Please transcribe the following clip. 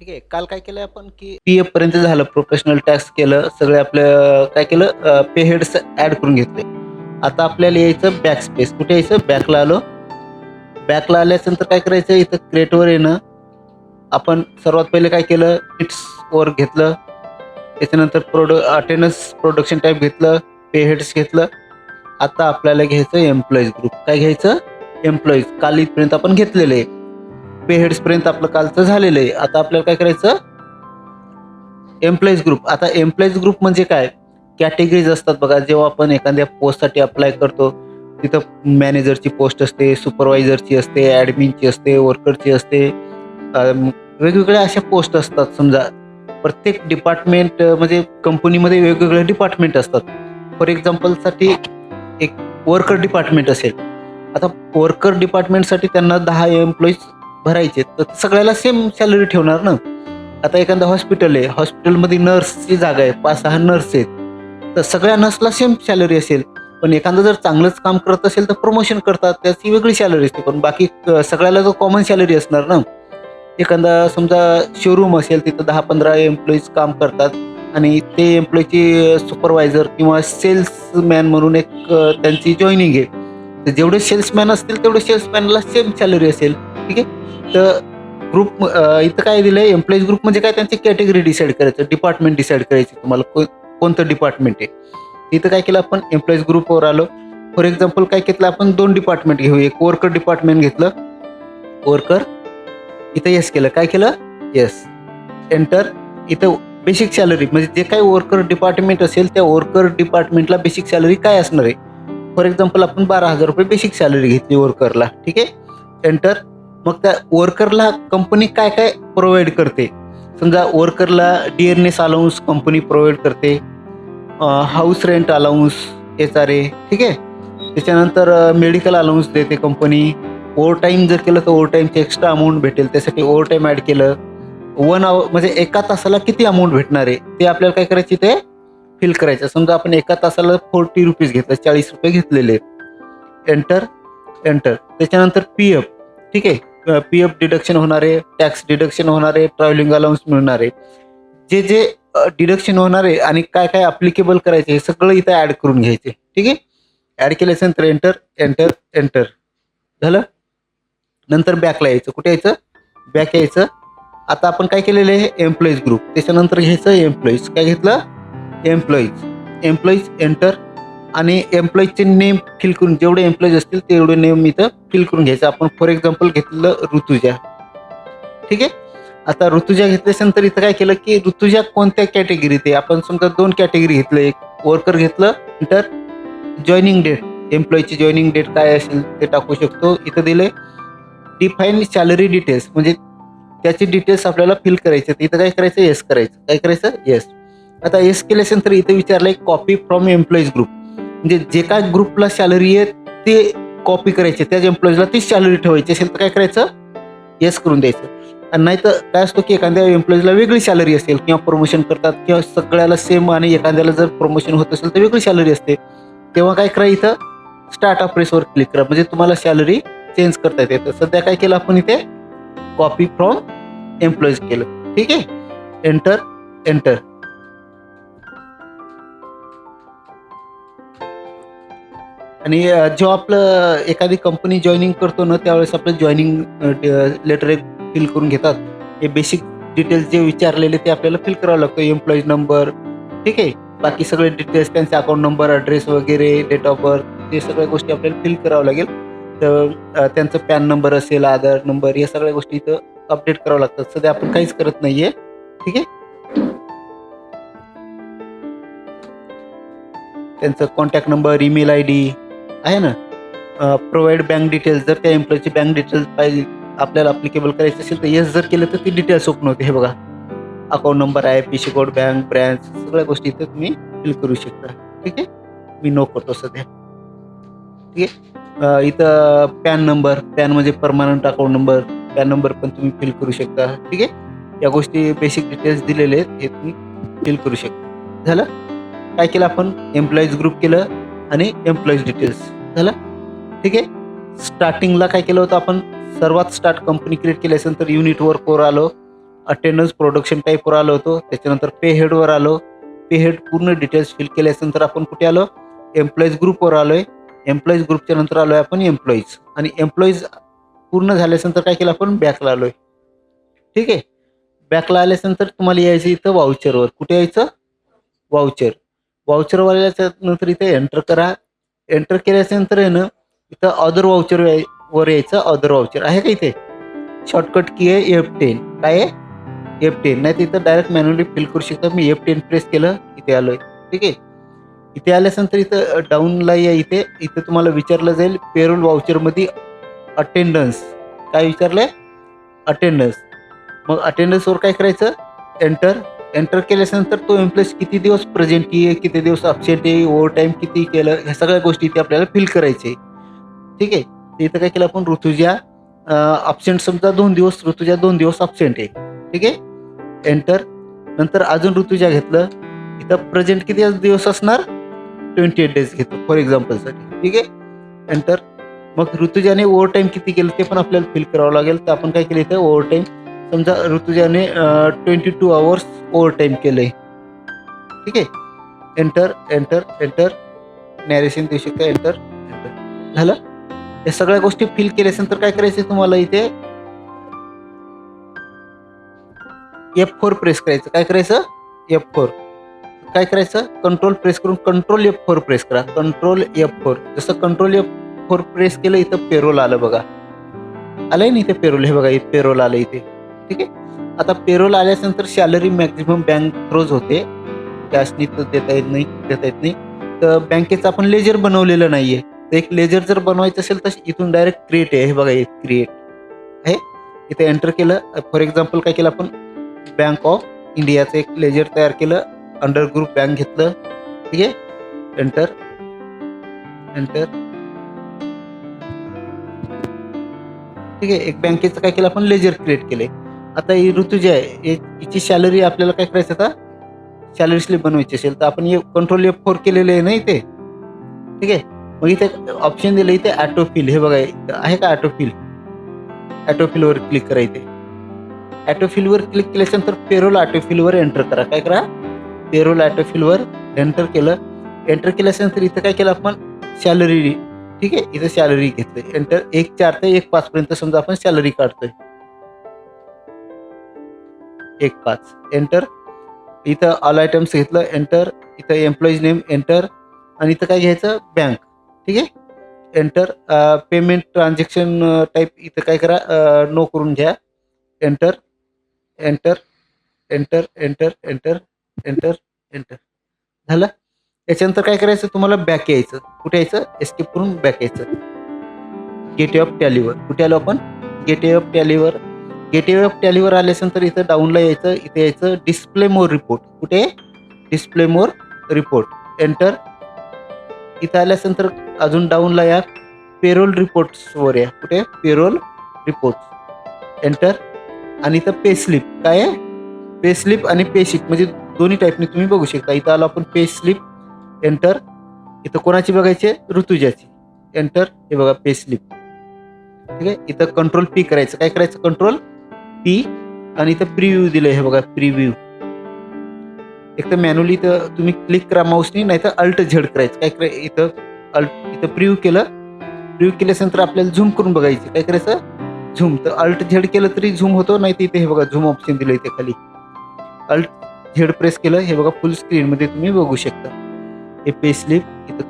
ठीक आहे. काल काय केलं आपण की पी-एफ पर्यंत झालं, प्रोफेशनल टॅक्स केलं, सगळे आपलं काय केलं पे हेड्स ॲड करून घेतले. आता आपल्याला यायचं बॅक स्पेस. कुठे यायचं? बॅकला आलो. बॅकला आल्यानंतर काय करायचं? इथं क्रिएटवर येणं. आपण सर्वात पहिले काय केलं? वर घेतलं. त्याच्यानंतर अटेंडन्स प्रोडक्शन टाईप घेतलं, पे हेड्स घेतलं. आता आपल्याला घ्यायचं एम्प्लॉईज ग्रुप. काय घ्यायचं? एम्प्लॉईज. काल इथपर्यंत आपण घेतलेलं आहे. पे हेड्स पर्यंत आपलं कालचं झालेलं आहे. आता आपल्याला काय करायचं? Employees group. आता एम्प्लॉईज ग्रुप म्हणजे काय? कॅटेगरीज असतात बघा. जेव्हा आपण एखाद्या पोस्टसाठी अप्लाय करतो, तिथं मॅनेजरची पोस्ट असते, सुपरवायझरची असते, ॲडमिनची असते, वर्करची असते. वेगवेगळ्या अशा पोस्ट असतात. समजा प्रत्येक डिपार्टमेंट म्हणजे कंपनीमध्ये वेगवेगळे डिपार्टमेंट असतात. फॉर एक्झाम्पलसाठी एक वर्कर डिपार्टमेंट असेल. आता वर्कर डिपार्टमेंटसाठी त्यांना 10 एम्प्लॉईज भरायचे, तर सगळ्याला सेम सॅलरी ठेवणार ना. आता एखादं हॉस्पिटल आहे, हॉस्पिटलमध्ये नर्सची जागा आहे, 5-6 नर्स आहेत, तर सगळ्या नर्सला सेम सॅलरी असेल. पण एखादं जर चांगलंच काम करत असेल तर प्रमोशन करतात, त्याची वेगळी सॅलरी असते. पण बाकी सगळ्याला जो कॉमन सॅलरी असणार ना. एखादा समजा शोरूम असेल, तिथं 10-15 एम्प्लॉईज काम करतात आणि ते एम्प्लॉईची सुपरवायझर किंवा सेल्समॅन म्हणून एक त्यांची जॉईनिंग आहे. तर जेवढे सेल्समॅन असतील तेवढे सेल्समॅनला सेम सॅलरी असेल. ठीक आहे. तर ग्रुप इथं काय दिलंय? एम्प्लॉईज ग्रुप म्हणजे काय? त्यांची कॅटेगरी डिसाईड करायचं, डिपार्टमेंट डिसाईड करायची, तुम्हाला कोणतं डिपार्टमेंट आहे. इथं काय केलं आपण? एम्प्लॉईज ग्रुपवर आलो. फॉर एक्झाम्पल काय घेतलं आपण? 2 डिपार्टमेंट घेऊ. एक वर्कर डिपार्टमेंट घेतलं. वर्कर इथं येस केलं. काय केलं? येस. एंटर. इथं बेसिक सॅलरी म्हणजे जे काही वर्कर डिपार्टमेंट असेल त्या वर्कर डिपार्टमेंटला बेसिक सॅलरी काय असणार आहे? फॉर एक्झाम्पल आपण ₹12,000 बेसिक सॅलरी घेतली वर्करला. ठीक आहे. एंटर. मग त्या वर्करला कंपनी काय काय प्रोव्हाइड करते? समजा वर्करला डिअरनेस अलाउन्स कंपनी प्रोव्हाइड करते, हाऊस रेंट अलाउन्स, HRA. ठीक आहे. त्याच्यानंतर मेडिकल अलाउन्स देते कंपनी. ओव्हर टाईम जर केलं तर ओव्हर टाईमची एक्स्ट्रा अमाऊंट भेटेल, त्यासाठी ओव्हर टाईम ॲड केलं. 1 आवर म्हणजे एका तासाला किती अमाऊंट भेटणार आहे ते आपल्याला काय करायचे? ते फिल करायचं. समजा आपण एका तासाला ₹40 घेतलं, ₹40 घेतलेले आहेत. एंटर. एंटर. त्याच्यानंतर पी-एफ. ठीक आहे. पी-एफ डिडक्शन होणार आहे, टॅक्स डिडक्शन होणार आहे, ट्रॅव्हलिंग अलाउन्स मिळणार आहे. जे जे डिडक्शन होणार आहे आणि काय काय अप्लिकेबल करायचे हे सगळं इथं ॲड करून घ्यायचे. ठीक आहे. ॲड केल्यानंतर एंटर, एंटर, एंटर झालं. नंतर बॅकला यायचं. कुठे यायचं? बॅक यायचं. आता आपण काय केलेलं आहे? Employees group. त्याच्यानंतर घ्यायचं एम्प्लॉईज. काय घेतलं? एम्प्लॉईज. एम्प्लॉईज. एंटर. आणि एम्प्लॉईजचे नेम फिल करून, जेवढे एम्प्लॉईज असतील तेवढे नेम इथं फिल करून घ्यायचं. आपण फॉर एक्झाम्पल घेतलं ऋतुजा. ठीक आहे. आता ऋतुजा घेतल्यानंतर इथं काय केलं की ऋतुजा कोणत्या कॅटेगरीत आहे? आपण समजा 2 कॅटेगरी घेतलं. एक वर्कर घेतलं. नंतर जॉइनिंग डेट, एम्प्लॉईची जॉइनिंग डेट काय असेल ते टाकू शकतो. इथं दिले डिफाईन सॅलरी डिटेल्स, म्हणजे त्याचे डिटेल्स आपल्याला फिल करायचे. इथं काय करायचं? येस करायचं. काय करायचं? येस. आता येस केल्यानंतर इथं विचारलंय कॉपी फ्रॉम एम्प्लॉईज ग्रुप, म्हणजे जे काय ग्रुपला सॅलरी आहे ते कॉपी करायचे, त्याच एम्प्लॉईजला तीच सॅलरी ठेवायची असेल तर काय करायचं? येस करून द्यायचं. आणि नाही तर काय असतो की एखाद्या एम्प्लॉईजला वेगळी सॅलरी असेल किंवा प्रमोशन करतात किंवा सगळ्याला सेम आणि एखाद्याला जर प्रमोशन होत असेल तर वेगळी सॅलरी असते, तेव्हा काय करा? इथं स्टार्ट प्रेसवर क्लिक करा, म्हणजे तुम्हाला सॅलरी चेंज करता येते. तर सध्या काय केलं आपण? इथे कॉपी फ्रॉम एम्प्लॉईज केलं. ठीक आहे. Enter, enter. आणि जेव्हा आपलं एखादी कंपनी जॉईनिंग करतो ना त्यावेळेस आपलं जॉईनिंग लेटर एक फिल करून घेतात. हे बेसिक डिटेल्स जे विचारलेले ते आपल्याला फिल करावं लागतं. Employees number. ठीक आहे. बाकी सगळे डिटेल्स, त्यांचे अकाउंट नंबर, ॲड्रेस वगैरे, डेट ऑफ बर्थ, ते सगळ्या गोष्टी आपल्याला फिल करावं लागेल. तर त्यांचं पॅन नंबर असेल, आधार नंबर, या सगळ्या गोष्टी इथं अपडेट करावं लागतात. सध्या आपण काहीच करत नाहीये. ठीक आहे. त्यांचं कॉन्टॅक्ट नंबर, ईमेल ID आहे ना. प्रोव्हाइड बँक डिटेल्स, जर त्या एम्प्लॉईची बँक डिटेल्स पाहिजे आपल्याला अप्लिकेबल करायचं असेल तर येस जर केलं तर ती डिटेल्स ओपन होते. हे बघा, अकाउंट नंबर आहे, PC कोड, बँक, ब्रँच, सगळ्या गोष्टी इथं तुम्ही फिल करू शकता. ठीक आहे. मी नो करतो सध्या. ठीक आहे. इथं पॅन नंबर, पॅन म्हणजे permanent account number, pan number पण तुम्ही फिल करू शकता. ठीक आहे. या गोष्टी बेसिक डिटेल्स दिलेले आहेत, हे तुम्ही फिल करू शकता. झालं. काय केलं आपण? एम्प्लॉईज ग्रुप केलं आणि एम्प्लॉईज डिटेल्स झालं. ठीक आहे. स्टार्टिंगला काय केलं होतं आपण? सर्वात स्टार्ट कंपनी क्रिएट केल्यानंतर युनिट वर्कवर आलो. अटेंडन्स प्रोडक्शन टाईपवर आलो होतो. त्याच्यानंतर पे हेडवर आलो. पे हेड पूर्ण डिटेल्स फिल केल्यानंतर आपण कुठे आलो, एम्प्लॉईज ग्रुपवर आलोय. एम्प्लॉईज ग्रुपच्या नंतर आलोय आपण एम्प्लॉईज, आणि एम्प्लॉईज पूर्ण झाल्यानंतर काय केलं आपण, बॅकला आलोय. ठीक आहे. बॅकला आल्यानंतर तुम्हाला यायचं इथं वाउचरवर. कुठे यायचं, वाउचर. वाउचरवर आल्याच्या नंतर इथे एंटर करा. एंटर केल्याच्या नंतर आहे ना, इथं अदर वाउचर वर यायचं. अदर वाउचर आहे का इथे, शॉर्टकट की आहे F10. काय आहे, F10. नाही तिथं डायरेक्ट मॅन्युअली फिल करू शकता. मी F10 प्रेस केलं, इथे आलोय. ठीक आहे. इथे आल्यानंतर इथं डाऊनला या. इथे तुम्हाला विचारलं जाईल पेरोल वाउचरमध्ये अटेंडन्स. काय विचारलंय, अटेंडन्स. मग अटेंडन्सवर काय करायचं, एंटर. एंटर केल्यानंतर तो एम्प्लॉईज किती दिवस प्रेझेंट आहे, किती दिवस अब्सेंट आहे, ओव्हर टाईम किती केलं, ह्या सगळ्या गोष्टी इथे आपल्याला फिल करायचे. ठीक आहे. इथं काय केलं आपण, ऋतुजा अब्सेंट समजा 2 दिवस, ऋतुजा 2 दिवस अब्सेंट आहे. ठीक आहे. एंटर. नंतर अजून ऋतुजा घेतलं. इथं प्रेझेंट किती दिवस असणार, 28 डेज घेतो फॉर एक्झाम्पलसाठी. ठीक आहे. एंटर. मग ऋतुजाने ओव्हर टाईम किती केलं ते पण आपल्याला फिल करावं लागेल. तर आपण काय केलं इथं, ओव्हर टाईम समजा ऋतुजाने 22 आवर्स ओव्हर टाईम केलंय. ठीक आहे. Enter enter enter. नॅरेशन देऊ शकता. Enter enter. झालं. या सगळ्या गोष्टी फिल केल्यानंतर काय करायचं तुम्हाला, इथे F4 प्रेस करायचं. काय करायचं, F4. काय करायचं, कंट्रोल प्रेस करून कंट्रोल F4 प्रेस करा. Control F4. जसं कंट्रोल F4 प्रेस केलं, इथं पेरोल आलं बघा. आलंय ना इथे पेरोल, हे बघा इथे पेरोल आलं इथे. ठीक आहे. आता पेरोल आल्यानंतर सॅलरी मॅक्झिमम बँक थ्रोज होते, कॅशनी तर देता येत नाही. तर बँकेचं आपण लेजर बनवलेलं नाहीये. तर एक लेजर जर बनवायचं असेल तर इथून डायरेक्ट क्रिएट आहे. हे बघा क्रिएट आहे. इथे एंटर केलं. फॉर एक्झाम्पल काय केलं आपण, बँक ऑफ इंडियाचं एक लेजर तयार केलं. अंडर ग्रुप बँक घेतलं. ठीक आहे. Enter enter. ठीक आहे. एक बँकेचं काय केलं आपण, लेजर क्रिएट केले. आता ही ऋतुजा आहे, हिची सॅलरी आपल्याला काय करायचं, आता सॅलरी स्लिप बनवायची असेल तर आपण कंट्रोल F4 केलेले आहे ना इथे. ठीक आहे. मग इथे ऑप्शन दिलं इथे ऑटोफिल. हे बघा आहे का ऑटोफिल. ऑटोफिलवर क्लिक करा. इथे ऑटोफिलवर क्लिक केल्यानंतर पेरोल ऑटोफिलवर एंटर करा. काय करा, पेरोल ऑटोफिलवर एंटर केलं. एंटर केल्यानंतर इथं काय केलं आपण, सॅलरी. ठीक आहे. इथं सॅलरी घेतली. एंटर. 1/4 ते 1/5 पर्यंत समजा आपण सॅलरी काढतोय. 1/5. एंटर. इथं ऑल आयटम्स घेतलं. एंटर. इथं एम्प्लॉईज नेम. एंटर. आणि इथं काय घ्यायचं, बँक. ठीक आहे. एंटर. पेमेंट ट्रान्झॅक्शन टाईप इथं काय करा, नो करून घ्या. Enter enter enter enter enter enter enter. झालं. याच्यानंतर काय करायचं, तुम्हाला बॅक यायचं. कुठे यायचं, एस्केप करून बॅक यायचं. गेटवे ऑफ टॅलीवर. कुठे आलो आपण, गेटवे ऑफ टॅलीवर. गेटवे ऑफ टॅलीवर आल्यानंतर इथं डाऊनला यायचं. इथे यायचं डिस्प्ले मोर रिपोर्ट. कुठे, डिस्प्ले मोर रिपोर्ट. एंटर. इथं आल्यानंतर अजून डाऊनला या, पेरोल रिपोर्ट्सवर या. कुठे, पेरोल रिपोर्ट्स. एंटर. आणि इथं पे स्लिप. काय आहे, पे स्लिप आणि पे शीट म्हणजे दोन्ही टाईपने तुम्ही बघू शकता. इथं आलो आपण पे स्लिप. एंटर. इथं कोणाची बघायची, ऋतुजाची. एंटर. हे बघा पे स्लिप. ठीक आहे. इथं कंट्रोल P करायचं. काय करायचं, कंट्रोल P. आणि इथं प्रिव्ह्यू दिलंय. हे बघा प्रिव्ह्यू. एक तर मॅन्युअली इथं तुम्ही क्लिक करा माऊसनी, नाही तर अल्ट झेड करायचं. काय करायचं, इथं प्रिव्ह्यू केलं. प्रिव्ह्यू केल्यानंतर आपल्याला झूम करून बघायचं. काय करायचं, झूम. तर अल्ट झेड केलं तरी झूम होतो, नाही तर इथे हे बघा झूम ऑप्शन दिलं इथे खाली. अल्ट झेड प्रेस केलं. हे बघा फुल स्क्रीन मध्ये तुम्ही बघू शकता. हे पे स्लिप इथं